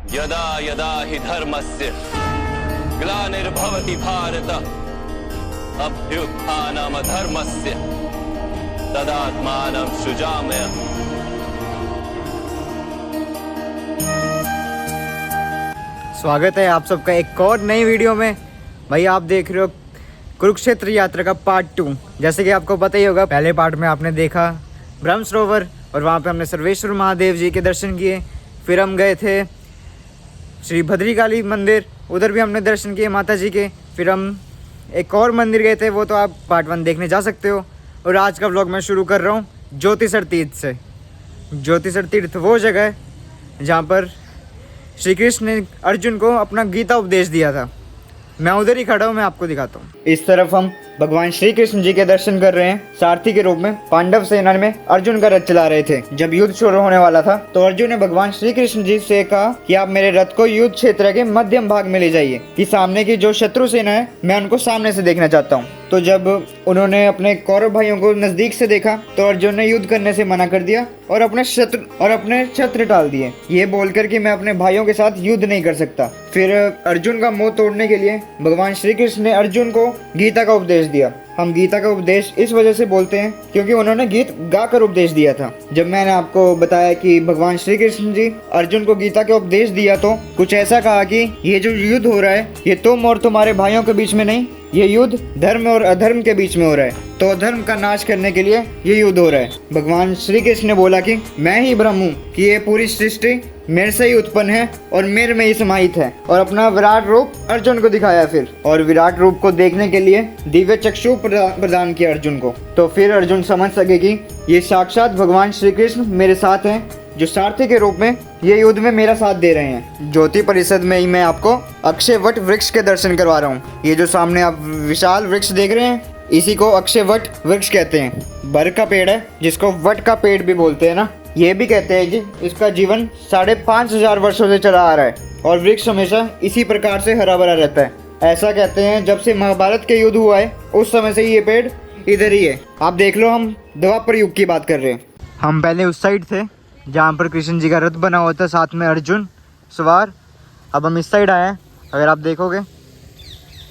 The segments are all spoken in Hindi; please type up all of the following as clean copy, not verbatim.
यदा यदा हि धर्मस्य ग्लानिर्भवति भारत अभ्युत्थानमधर्मस्य तदात्मानं सृजाम्यहम्। स्वागत है आप सबका एक और नई वीडियो में। भाई आप देख रहे हो कुरुक्षेत्र यात्रा का पार्ट 2। जैसे कि आपको पता ही होगा, पहले पार्ट में आपने देखा ब्रह्म सरोवर और वहाँ पे हमने सर्वेश्वर महादेव जी के दर्शन किए। फिर हम गए थे श्री भद्रिकाली मंदिर, उधर भी हमने दर्शन किए माता जी के। फिर हम एक और मंदिर गए थे, वो तो आप पार्ट 1 देखने जा सकते हो। और आज का व्लॉग मैं शुरू कर रहा हूँ ज्योतिसर तीर्थ से। ज्योतिसर तीर्थ वो जगह है जहाँ पर श्री कृष्ण ने अर्जुन को अपना गीता उपदेश दिया था। मैं उधर ही खड़ा हूँ, मैं आपको दिखाता हूँ। इस तरफ हम भगवान श्री कृष्ण जी के दर्शन कर रहे हैं सारथी के रूप में। पांडव सेना में अर्जुन का रथ चला रहे थे। जब युद्ध शुरू होने वाला था तो अर्जुन ने भगवान श्री कृष्ण जी से कहा कि आप मेरे रथ को युद्ध क्षेत्र के मध्यम भाग में ले जाइए, कि सामने की जो शत्रु सेना है मैं उनको सामने से देखना चाहता हूँ। तो जब उन्होंने अपने कौरव भाइयों को नजदीक से देखा तो अर्जुन ने युद्ध करने से मना कर दिया और अपने शस्त्र टाल दिए, ये बोलकर कि मैं अपने भाइयों के साथ युद्ध नहीं कर सकता। फिर अर्जुन का मोह तोड़ने के लिए भगवान श्री कृष्ण ने अर्जुन को गीता का उपदेश दिया। हम गीता का उपदेश इस वजह से बोलते हैं क्योंकि उन्होंने गीत गाकर उपदेश दिया था। जब मैंने आपको बताया कि भगवान श्री कृष्ण जी अर्जुन को गीता का उपदेश दिया तो कुछ ऐसा कहा कि ये जो युद्ध हो रहा है ये तुम और तुम्हारे भाइयों के बीच में नहीं, ये युद्ध धर्म और अधर्म के बीच में हो रहा है। तो अधर्म का नाश करने के लिए ये युद्ध हो रहा है। भगवान श्री कृष्ण ने बोला कि मैं ही ब्रह्म हूँ, कि ये पूरी सृष्टि मेरे से ही उत्पन्न है और मेरे में ही समाहित है। और अपना विराट रूप अर्जुन को दिखाया फिर, और विराट रूप को देखने के लिए दिव्य चक्षु प्रदान किया अर्जुन को। तो फिर अर्जुन समझ सके कि ये साक्षात भगवान श्री कृष्ण मेरे साथ हैं, जो सारथी के रूप में ये युद्ध में मेरा साथ दे रहे हैं। ज्योति परिषद में ही मैं आपको अक्षय वट वृक्ष के दर्शन करवा रहा हूँ। ये जो सामने आप विशाल वृक्ष देख रहे हैं, इसी को अक्षय वट वृक्ष कहते हैं। बर का पेड़ है जिसको वट का पेड़ भी बोलते हैं ना। ये भी कहते हैं कि इसका जीवन 5,500 वर्षों से चला आ रहा है और वृक्ष हमेशा इसी प्रकार से हरा भरा रहता है। ऐसा कहते हैं जब से महाभारत के युद्ध हुआ है उस समय से ये पेड़ इधर ही है। आप देख लो, हम द्वापर युग की बात कर रहे हैं। हम पहले उस साइड थे जहाँ पर कृष्ण जी का रथ बना हुआ था, साथ में अर्जुन सवार। अब हम इस साइड आए हैं। अगर आप देखोगे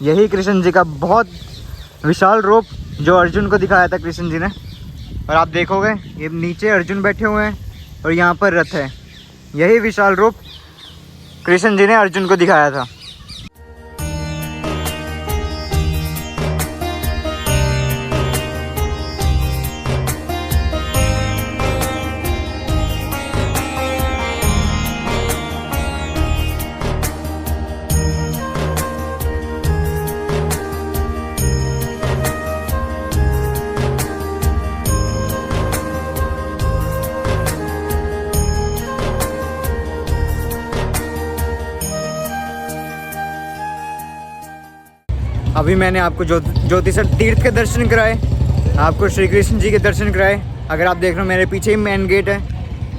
यही कृष्ण जी का बहुत विशाल रूप जो अर्जुन को दिखाया था कृष्ण जी ने। और आप देखोगे ये नीचे अर्जुन बैठे हुए हैं और यहाँ पर रथ है। यही विशाल रूप कृष्ण जी ने अर्जुन को दिखाया था। अभी मैंने आपको ज्योतिसर तीर्थ के दर्शन कराए, आपको श्री कृष्ण जी के दर्शन कराए। अगर आप देख रहे हो मेरे पीछे ही मेन गेट है,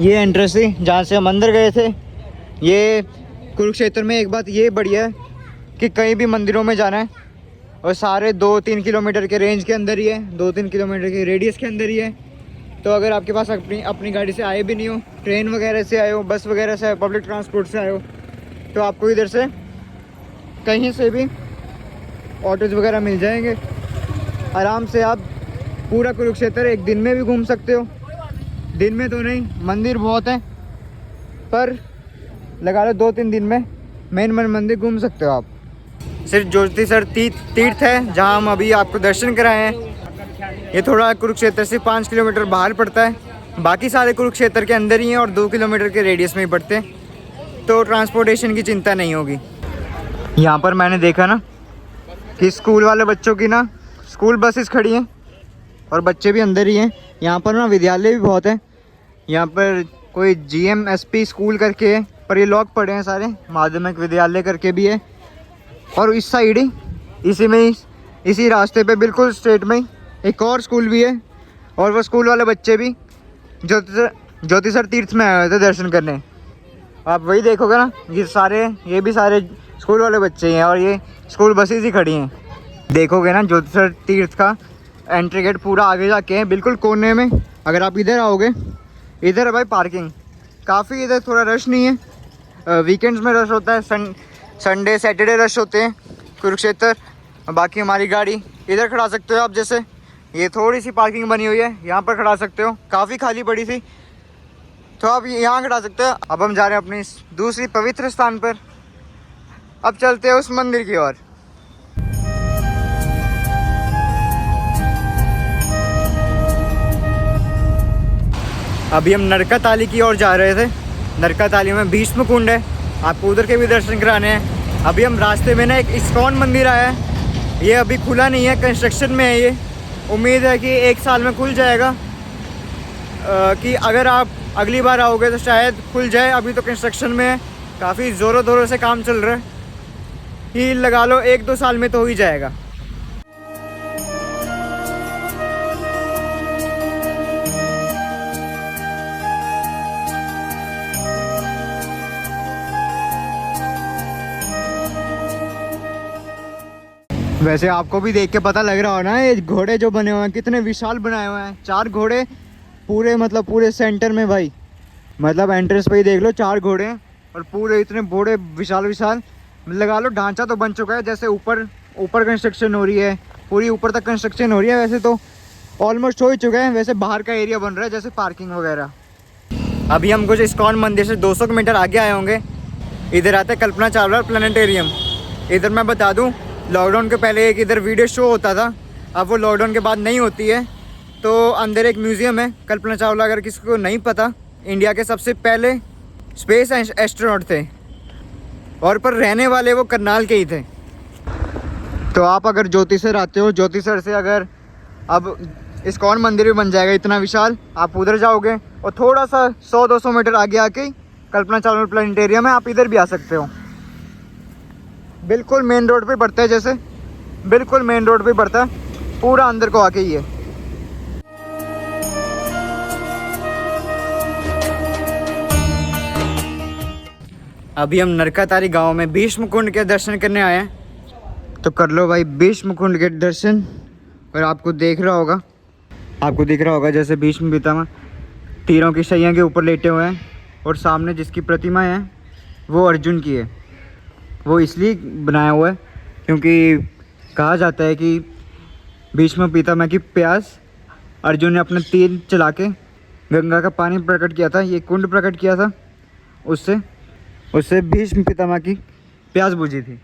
ये एंट्रेंस थी जहाँ से हम अंदर गए थे। ये कुरुक्षेत्र में एक बात ये बढ़िया है कि कहीं भी मंदिरों में जाना है और सारे 2-3 किलोमीटर के रेंज के अंदर ही है, 2-3 किलोमीटर के रेडियस के अंदर ही है। तो अगर आपके पास अपनी गाड़ी से आए भी नहीं हो, ट्रेन वगैरह से आए हो, बस वगैरह से आए, पब्लिक ट्रांसपोर्ट से आए हो, तो आपको इधर से कहीं से भी ऑटोज वगैरह मिल जाएंगे। आराम से आप पूरा कुरुक्षेत्र एक दिन में भी घूम सकते हो। दिन में तो नहीं, मंदिर बहुत है, पर लगा लो 2-3 दिन में मेन मंदिर घूम सकते हो आप। सिर्फ ज्योतिसर तीर्थ है जहां हम अभी आपको दर्शन कराए हैं। ये थोड़ा कुरुक्षेत्र से 5 किलोमीटर बाहर पड़ता है, बाकी सारे कुरुक्षेत्र के अंदर ही हैं और 2 किलोमीटर के रेडियस में ही पड़ते हैं, तो ट्रांसपोर्टेशन की चिंता नहीं होगी। यहाँ पर मैंने देखा ना कि स्कूल वाले बच्चों की ना स्कूल बसेस खड़ी हैं और बच्चे भी अंदर ही हैं। यहाँ पर ना विद्यालय भी बहुत है। यहाँ पर कोई GMSP स्कूल करके है, पर ये लोग पढ़े हैं सारे, माध्यमिक विद्यालय करके भी है। और इस साइड ही इसी में ही इसी रास्ते पे बिल्कुल स्ट्रेट में ही एक और स्कूल भी है, और वो स्कूल वाले बच्चे भी ज्योतिसर तीर्थ में आए हुए थे दर्शन करने। आप वही देखोगे ना, ये भी सारे स्कूल वाले बच्चे हैं और ये स्कूल बसेस ही खड़ी हैं। देखोगे ना ज्योतिसर तीर्थ का एंट्री गेट पूरा आगे जाके है, बिल्कुल कोने में। अगर आप इधर आओगे, इधर है भाई पार्किंग, काफ़ी इधर थोड़ा रश नहीं है, वीकेंड्स में रश होता है, संडे सैटरडे रश होते हैं कुरुक्षेत्र। बाकी हमारी गाड़ी इधर खड़ा सकते हो आप, जैसे ये थोड़ी सी पार्किंग बनी हुई है, यहाँ पर खड़ा सकते हो, काफ़ी खाली पड़ी थी तो आप यहाँ खड़ा सकते हो। अब हम जा रहे हैं अपनी दूसरी पवित्र स्थान पर। अब चलते हैं उस मंदिर की ओर। अभी हम नरका ताली की ओर जा रहे थे। नरका ताली में भीष्म कुंड है, आपको उधर के भी दर्शन कराने हैं। अभी हम रास्ते में ना एक इस्कॉन मंदिर आया है, ये अभी खुला नहीं है, कंस्ट्रक्शन में है ये। उम्मीद है कि 1 साल में खुल जाएगा, कि अगर आप अगली बार आओगे तो शायद खुल जाए। अभी तो कंस्ट्रक्शन में है, काफ़ी ज़ोरों से काम चल रहा है, ही लगा लो 1-2 साल में तो हो ही जाएगा। वैसे आपको भी देख के पता लग रहा हो ना, ये घोड़े जो बने हुए हैं कितने विशाल बनाए हुए हैं। 4 घोड़े पूरे, मतलब पूरे सेंटर में भाई, मतलब एंट्रेंस पे ही देख लो 4 घोड़े हैं और पूरे इतने बड़े विशाल लगा लो। ढांचा तो बन चुका है, जैसे ऊपर कंस्ट्रक्शन हो रही है, पूरी ऊपर तक कंस्ट्रक्शन हो रही है। वैसे तो ऑलमोस्ट हो ही चुका है, वैसे बाहर का एरिया बन रहा है जैसे पार्किंग वगैरह। अभी हम कुछ इस्कॉन मंदिर से 200 मीटर आगे आए होंगे। इधर आते कल्पना चावला प्लानिटेरियम। इधर मैं बता दूं, लॉकडाउन के पहले एक इधर वीडियो शो होता था, अब वो लॉकडाउन के बाद नहीं होती है। तो अंदर एक म्यूज़ियम है कल्पना चावला, अगर किसी को नहीं पता, इंडिया के सबसे पहले स्पेस एस्ट्रोनॉट थे और पर रहने वाले वो करनाल के ही थे। तो आप अगर ज्योतिसर आते हो, ज्योतिसर से अगर अब इस्कॉन मंदिर भी बन जाएगा इतना विशाल, आप उधर जाओगे और थोड़ा सा 100-200 मीटर आगे आके कल्पना चावला प्लानिटेरियम है, आप इधर भी आ सकते हो। बिल्कुल मेन रोड पे पड़ता है, जैसे बिल्कुल मेन रोड पे पड़ता है, पूरा अंदर को आके ही है। अभी हम नरकातारी गांव में भीष्म कुंड के दर्शन करने आए हैं, तो कर लो भाई भीष्म कुंड के दर्शन। और आपको दिख रहा होगा जैसे भीष्म पितामह तीरों की शैया के ऊपर लेटे हुए हैं और सामने जिसकी प्रतिमा है वो अर्जुन की है। वो इसलिए बनाया हुआ है क्योंकि कहा जाता है कि भीष्म पितामह की प्यास अर्जुन ने अपने तीर चला के गंगा का पानी प्रकट किया था, ये कुंड प्रकट किया था, उससे भीष्म पितामह की प्यास बुझी थी।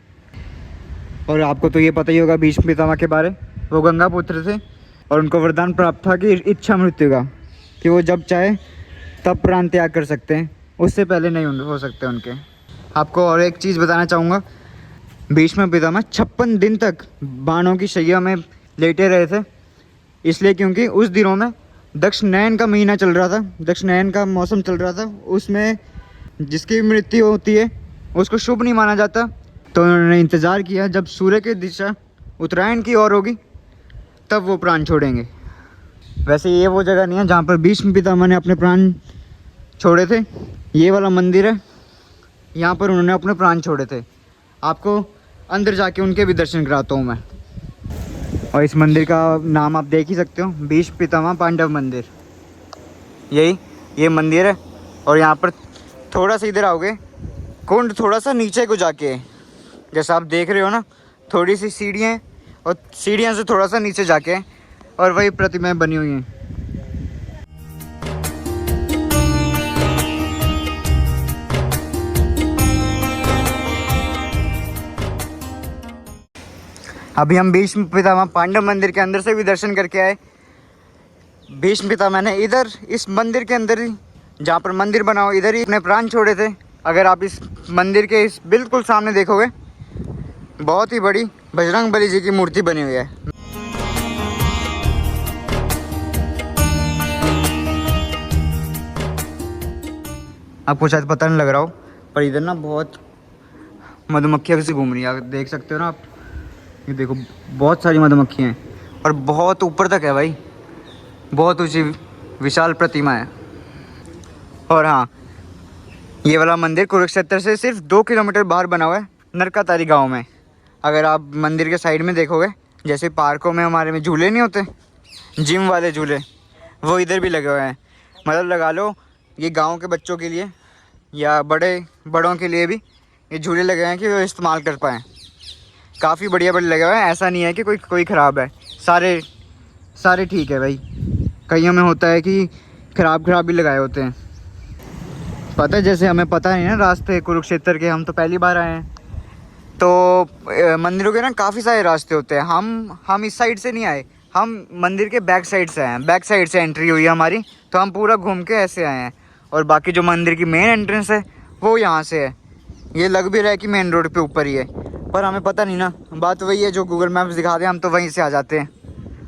और आपको तो ये पता ही होगा भीष्म पितामह के बारे, वो गंगा पुत्र थे और उनको वरदान प्राप्त था कि इच्छा मृत्यु का, कि वो जब चाहे तब प्राण त्याग कर सकते हैं, उससे पहले नहीं हो सकते उनके। आपको और एक चीज़ बताना चाहूँगा, भीष्म पितामह 56 दिन तक बाणों की शैया में लेटे रहे थे, इसलिए क्योंकि उस दिनों में दक्षिणायन का महीना चल रहा था, दक्षिणायन का मौसम चल रहा था, उसमें जिसकी मृत्यु होती है उसको शुभ नहीं माना जाता। तो उन्होंने इंतज़ार किया जब सूर्य की दिशा उत्तरायण की ओर होगी तब वो प्राण छोड़ेंगे। वैसे ये वो जगह नहीं है जहाँ पर भीष्म पितामह ने अपने प्राण छोड़े थे, ये वाला मंदिर है, यहाँ पर उन्होंने अपने प्राण छोड़े थे। आपको अंदर जाके उनके भी दर्शन कराता हूँ मैं। और इस मंदिर का नाम आप देख ही सकते हो, भीष्म पितामह पांडव मंदिर, ये मंदिर है। और यहाँ पर थोड़ा सा इधर आओगे, कुंड थोड़ा सा नीचे को जाके है, जैसा आप देख रहे हो ना, थोड़ी सी सीढ़ियाँ हैं और सीढ़ियाँ से थोड़ा सा नीचे जाके है, और वही प्रतिमाएं बनी हुई हैं। अभी हम भीष्म पितामह पांडव मंदिर के अंदर से भी दर्शन करके आए। भीष्म पितामह ने इधर इस मंदिर के अंदर ही, जहाँ पर मंदिर बना हो, इधर ही अपने प्राण छोड़े थे। अगर आप इस मंदिर के इस बिल्कुल सामने देखोगे, बहुत ही बड़ी बजरंग बली जी की मूर्ति बनी हुई है। आपको शायद पता नहीं लग रहा हो, पर इधर ना बहुत मधुमक्खियाँ से घूम रही है, आप देख सकते हो ना। आप ये देखो, बहुत सारी मधुमक्खियाँ हैं और बहुत ऊपर तक है भाई, बहुत ऊंची विशाल प्रतिमा है। और हाँ, ये वाला मंदिर कुरुक्षेत्र से सिर्फ 2 किलोमीटर बाहर बना हुआ है, नरकातारी गांव में। अगर आप मंदिर के साइड में देखोगे, जैसे पार्कों में हमारे में झूले नहीं होते, जिम वाले झूले, वो इधर भी लगे हुए हैं। मतलब लगा लो ये गांव के बच्चों के लिए या बड़ों के लिए भी ये झूले लगे हैं कि वो इस्तेमाल कर पाएँ। काफ़ी बढ़िया लगे हुए हैं, ऐसा नहीं है कि कोई ख़राब है, सारे ठीक है भाई। कईयों में होता है कि ख़राब भी लगाए होते हैं। पता है, जैसे हमें पता नहीं ना रास्ते कुरुक्षेत्र के, हम तो पहली बार आए हैं, तो मंदिरों के ना काफ़ी सारे रास्ते होते हैं। हम इस साइड से नहीं आए, हम मंदिर के बैक साइड से आए हैं। बैक साइड से एंट्री हुई है हमारी, तो हम पूरा घूम के ऐसे आए हैं। और बाकी जो मंदिर की मेन एंट्रेंस है वो यहाँ से है। ये लग भी रहा है कि मेन रोड पे ऊपर ही है, पर हमें पता नहीं ना। बात वही है जो गूगल मैप्स दिखाते हैं, हम तो वहीं से आ जाते हैं।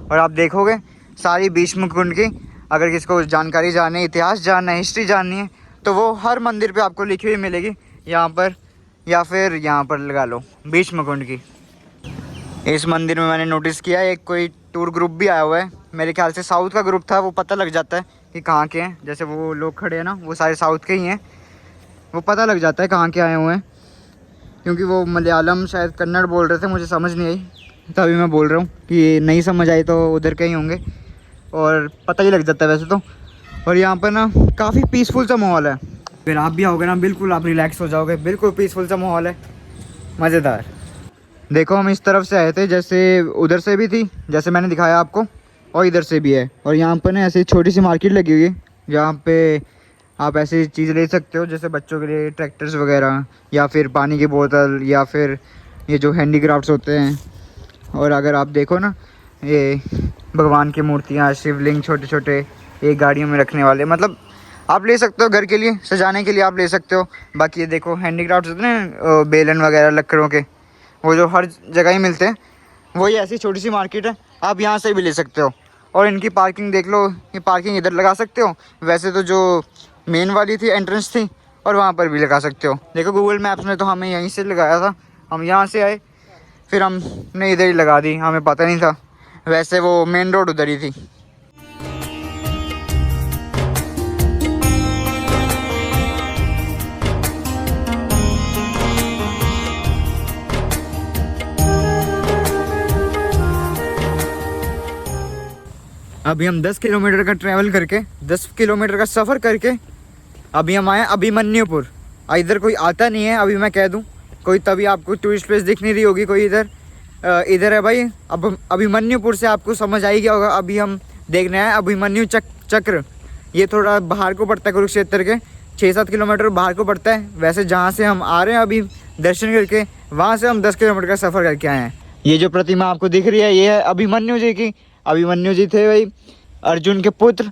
और आप देखोगे सारी भीष्म कुंड की, अगर किसको जानकारी जाननी है, इतिहास जानना है, हिस्ट्री जाननी है, तो वो हर मंदिर पे आपको लिखी हुई मिलेगी, यहाँ पर या फिर यहाँ पर लगा लो भीष्म कुंड की। इस मंदिर में मैंने नोटिस किया एक कोई टूर ग्रुप भी आया हुआ है। मेरे ख्याल से साउथ का ग्रुप था, वो पता लग जाता है कि कहाँ के हैं। जैसे वो लोग खड़े हैं ना, वो सारे साउथ के ही हैं, वो पता लग जाता है कहाँ के आए हुए हैं। क्योंकि वो मलयालम शायद कन्नड़ बोल रहे थे, मुझे समझ नहीं आई, तभी मैं बोल रहा हूँ कि नहीं समझ आई तो उधर के ही होंगे, और पता ही लग जाता है वैसे तो। और यहाँ पर ना काफ़ी पीसफुल सा माहौल है। फिर आप भी आओगे ना, बिल्कुल आप रिलैक्स हो जाओगे, बिल्कुल पीसफुल सा माहौल है, मज़ेदार। देखो हम इस तरफ से आए थे, जैसे उधर से भी थी जैसे मैंने दिखाया आपको, और इधर से भी है। और यहाँ पर ना ऐसी छोटी सी मार्केट लगी हुई है, जहाँ पे आप ऐसी चीज़ ले सकते हो, जैसे बच्चों के लिए ट्रैक्टर्स वगैरह, या फिर पानी की बोतल, या फिर ये जो हैंडीक्राफ्ट्स होते हैं। और अगर आप देखो ना, ये भगवान की मूर्तियाँ, शिवलिंग छोटे छोटे, ये गाड़ियों में रखने वाले, मतलब आप ले सकते हो घर के लिए सजाने के लिए, आप ले सकते हो। बाकी ये देखो हैंडीक्राफ्ट्स होते हैं, बेलन वगैरह लकड़ों के, वो जो हर जगह ही मिलते हैं, वही ऐसी छोटी सी मार्केट है, आप यहाँ से भी ले सकते हो। और इनकी पार्किंग देख लो, ये पार्किंग इधर लगा सकते हो, वैसे तो जो मेन वाली थी एंट्रेंस थी, और वहाँ पर भी लगा सकते हो। देखो गूगल मैप्स ने तो हमें यहीं से लगाया था, हम यहाँ से आए, फिर हमने इधर ही लगा दी, हमें पता नहीं था, वैसे वो मेन रोड उधर ही थी। अभी हम 10 किलोमीटर का ट्रैवल करके, 10 किलोमीटर का सफ़र करके अभी हम आए अभिमन्युपुर। इधर कोई आता नहीं है, अभी मैं कह दूं कोई, तभी आपको टूरिस्ट प्लेस दिख नहीं रही होगी कोई इधर। इधर है भाई अभिमन्युपुर से आपको समझ आ ही गया होगा। अभी हम देखने आए अभिमन्यु चक्र। ये थोड़ा बाहर को पड़ता है कुरुक्षेत्र के, 6-7 किलोमीटर बाहर को पड़ता है। वैसे जहाँ से हम आ रहे हैं अभी दर्शन करके, वहाँ से हम 10 किलोमीटर का सफ़र करके आए हैं। ये जो प्रतिमा आपको दिख रही है, ये है अभिमन्यु जी की। अभिमन्यु जी थे भाई अर्जुन के पुत्र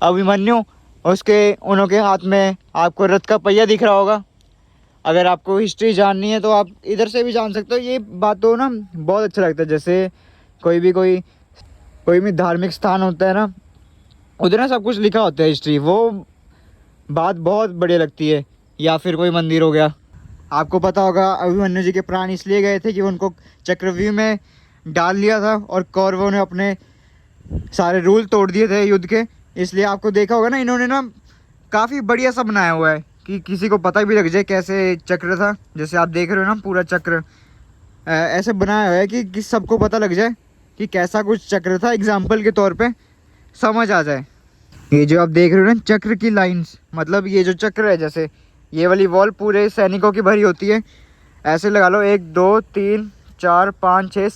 अभिमन्यु। उनके हाथ में आपको रथ का पहिया दिख रहा होगा। अगर आपको हिस्ट्री जाननी है तो आप इधर से भी जान सकते हो। ये बात तो ना बहुत अच्छा लगता है, जैसे कोई भी धार्मिक स्थान होता है ना, उधर ना सब कुछ लिखा होता है हिस्ट्री, वो बात बहुत बढ़िया लगती है। या फिर कोई मंदिर हो गया, आपको पता होगा अभिमन्यु जी के प्राण इसलिए गए थे कि उनको चक्रव्यूह में डाल दिया था, और कौरवों ने अपने सारे रूल तोड़ दिए थे युद्ध के। इसलिए आपको देखा होगा ना, इन्होंने ना काफ़ी बढ़िया सा बनाया हुआ है कि किसी को पता भी लग जाए कैसे चक्र था। जैसे आप देख रहे हो ना, पूरा चक्र ऐसे बनाया हुआ है कि सबको पता लग जाए कि कैसा कुछ चक्र था, एग्जाम्पल के तौर पे समझ आ जाए। ये जो आप देख रहे हो ना चक्र की लाइंस, मतलब ये जो चक्र है, जैसे ये वाली वॉल पूरे सैनिकों की भरी होती है। ऐसे लगा लो 1 2 3 4 5 6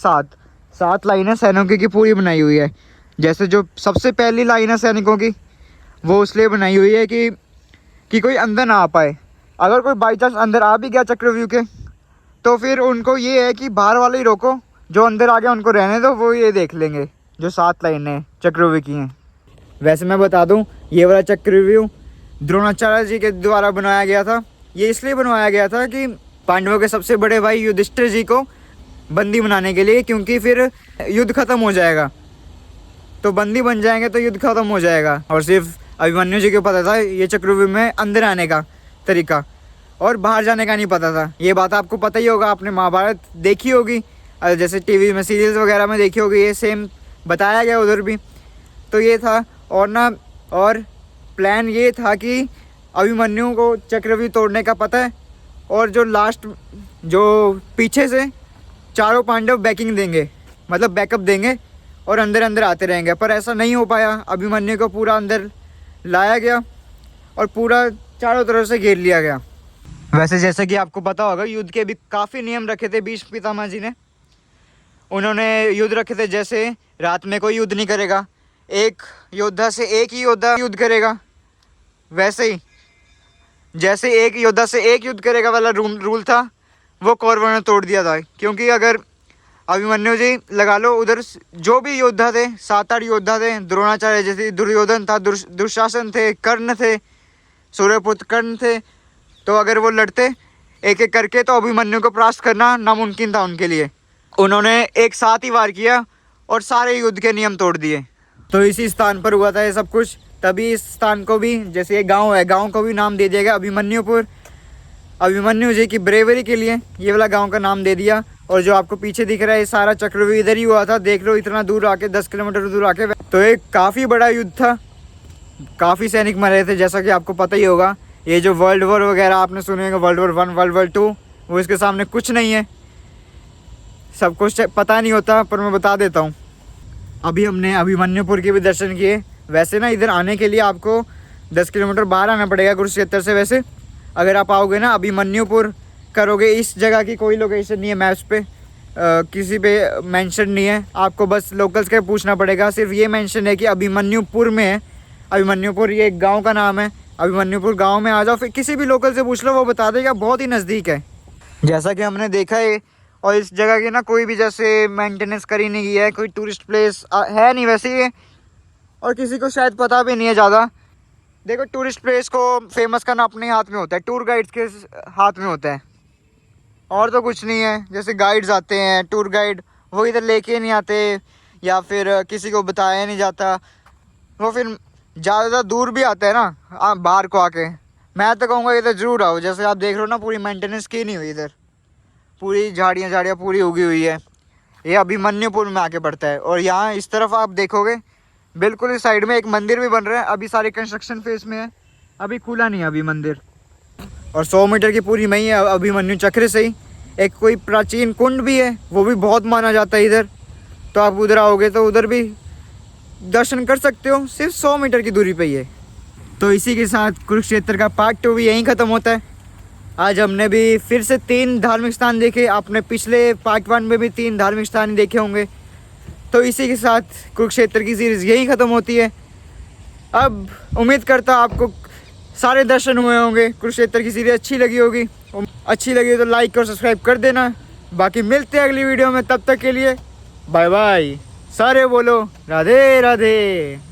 7 लाइनें सैनिकों की पूरी बनाई हुई है। जैसे जो सबसे पहली लाइन है सैनिकों की, वो इसलिए बनाई हुई है कि कोई अंदर ना आ पाए। अगर कोई बाई चांस अंदर आ भी गया चक्रव्यूह के, तो फिर उनको ये है कि बाहर वाले ही रोको, जो अंदर आ गया उनको रहने दो, वो ये देख लेंगे। जो 7 लाइनें चक्रव्यूह की हैं। वैसे मैं बता दूं, ये वाला चक्रव्यूह द्रोणाचार्य जी के द्वारा बनाया गया था। ये इसलिए बनवाया गया था कि पांडवों के सबसे बड़े भाई युधिष्ठिर जी को बंदी बनाने के लिए, क्योंकि फिर युद्ध खत्म हो जाएगा, तो बंदी बन जाएंगे तो युद्ध खत्म हो जाएगा। और सिर्फ अभिमन्यु जी को पता था ये चक्रव्यूह में अंदर आने का तरीका, और बाहर जाने का नहीं पता था। ये बात आपको पता ही होगा, आपने महाभारत देखी होगी, जैसे टीवी में सीरियल्स वगैरह में देखी होगी, ये सेम बताया गया उधर भी। तो ये था। और प्लान ये था कि अभिमन्यु को चक्रव्यूह तोड़ने का पता है, और जो लास्ट जो पीछे से चारों पांडव बैकिंग देंगे, मतलब बैकअप देंगे, और अंदर आते रहेंगे। पर ऐसा नहीं हो पाया। अभिमन्यु को पूरा अंदर लाया गया और पूरा चारों तरफ से घेर लिया गया। वैसे जैसे कि आपको पता होगा, युद्ध के भी काफ़ी नियम रखे थे भीष्म पितामह जी ने। उन्होंने युद्ध रखे थे, जैसे रात में कोई युद्ध नहीं करेगा, एक योद्धा से एक ही योद्धा युद्ध करेगा। वैसे ही जैसे एक योद्धा से एक युद्ध करेगा वाला रूल था, वो कौरवों ने तोड़ दिया था। क्योंकि अगर अभिमन्यु जी लगा लो, उधर जो भी योद्धा थे, 7-8 योद्धा थे, द्रोणाचार्य जैसे दुर्योधन था, दुशासन थे, कर्ण थे, सूर्यपुत्र कर्ण थे, तो अगर वो लड़ते एक एक करके तो अभिमन्यु को परास्त करना नामुमकिन था उनके लिए। उन्होंने एक साथ ही वार किया और सारे युद्ध के नियम तोड़ दिए। तो इसी स्थान पर हुआ था ये सब कुछ। तभी इस स्थान को भी, जैसे ये गांव है, गांव को भी नाम दे दिया गया अभिमन्युपुर। अभिमन्यु जी की ब्रेवरी के लिए ये वाला गांव का नाम दे दिया। और जो आपको पीछे दिख रहा है, ये सारा चक्रव्यूह इधर ही हुआ था। देख लो, इतना दूर आके, 10 किलोमीटर दूर आके। तो एक काफ़ी बड़ा युद्ध था, काफ़ी सैनिक मरे थे, जैसा कि आपको पता ही होगा। ये जो वर्ल्ड वॉर वगैरह आपने सुने होंगे, वर्ल्ड वॉर 1, वर्ल्ड वॉर 2, वो इसके सामने कुछ नहीं है। सब कुछ पता नहीं होता, पर मैं बता देता हूँ। अभी हमने अभिमन्युपुर के भी दर्शन किए। वैसे ना, इधर आने के लिए आपको 10 किलोमीटर बाहर आना पड़ेगा कुरुक्षेत्र से। वैसे अगर आप आओगे ना, अभिमन्युपुर करोगे, इस जगह की कोई लोकेशन नहीं है मैप्स पे, किसी पे मेंशन नहीं है। आपको बस लोकल्स के पूछना पड़ेगा। सिर्फ ये मेंशन है कि अभिमन्युपुर में है। अभिमन्युपुर ये एक गांव का नाम है। अभिमन्युपुर गांव में आ जाओ, फिर किसी भी लोकल से पूछ लो, वो बता देगा, बहुत ही नज़दीक है। जैसा कि हमने देखा है, और इस जगह की ना कोई भी जैसे मेंटेनेंस करी नहीं गई है, कोई टूरिस्ट प्लेस है नहीं वैसे ये, और किसी को शायद पता भी नहीं है ज़्यादा। देखो, टूरिस्ट प्लेस को फेमस करना अपने हाथ में होता है, टूर गाइड्स के हाथ में होता है, और तो कुछ नहीं है। जैसे गाइड्स आते हैं, टूर गाइड, वो इधर लेके नहीं आते, या फिर किसी को बताया नहीं जाता, वो फिर ज़्यादा दूर भी आता है ना बाहर को आके। मैं तो कहूँगा इधर ज़रूर आओ। जैसे आप देख रहे हो ना, पूरी मेंटेनेंस की नहीं हुई, इधर पूरी झाड़ियाँ पूरी उगी हुई है। ये अभिमन्युपुर में आके पड़ता है। और यहाँ इस तरफ आप देखोगे, बिल्कुल इस साइड में एक मंदिर भी बन रहा है। अभी सारे कंस्ट्रक्शन फेज में है, अभी खुला नहीं है अभी मंदिर। और 100 मीटर की पूरी में ही है अभिमन्यु चक्र से ही एक कोई प्राचीन कुंड भी है, वो भी बहुत माना जाता है इधर। तो आप उधर आओगे तो उधर भी दर्शन कर सकते हो, सिर्फ 100 मीटर की दूरी पे ही है। तो इसी के साथ कुरुक्षेत्र का पार्ट 2 भी यहीं ख़त्म होता है। आज हमने भी फिर से 3 धार्मिक स्थान देखे। आपने पिछले पार्ट 1 में भी 3 धार्मिक स्थान देखे होंगे। तो इसी के साथ कुरुक्षेत्र की सीरीज़ यहीं ख़त्म होती है। अब उम्मीद करता आपको सारे दर्शन हुए होंगे, कुरुक्षेत्र की सीरीज़ अच्छी लगी होगी। अच्छी लगी तो लाइक और सब्सक्राइब कर देना। बाकी मिलते हैं अगली वीडियो में, तब तक के लिए बाय बाय। सारे बोलो राधे राधे।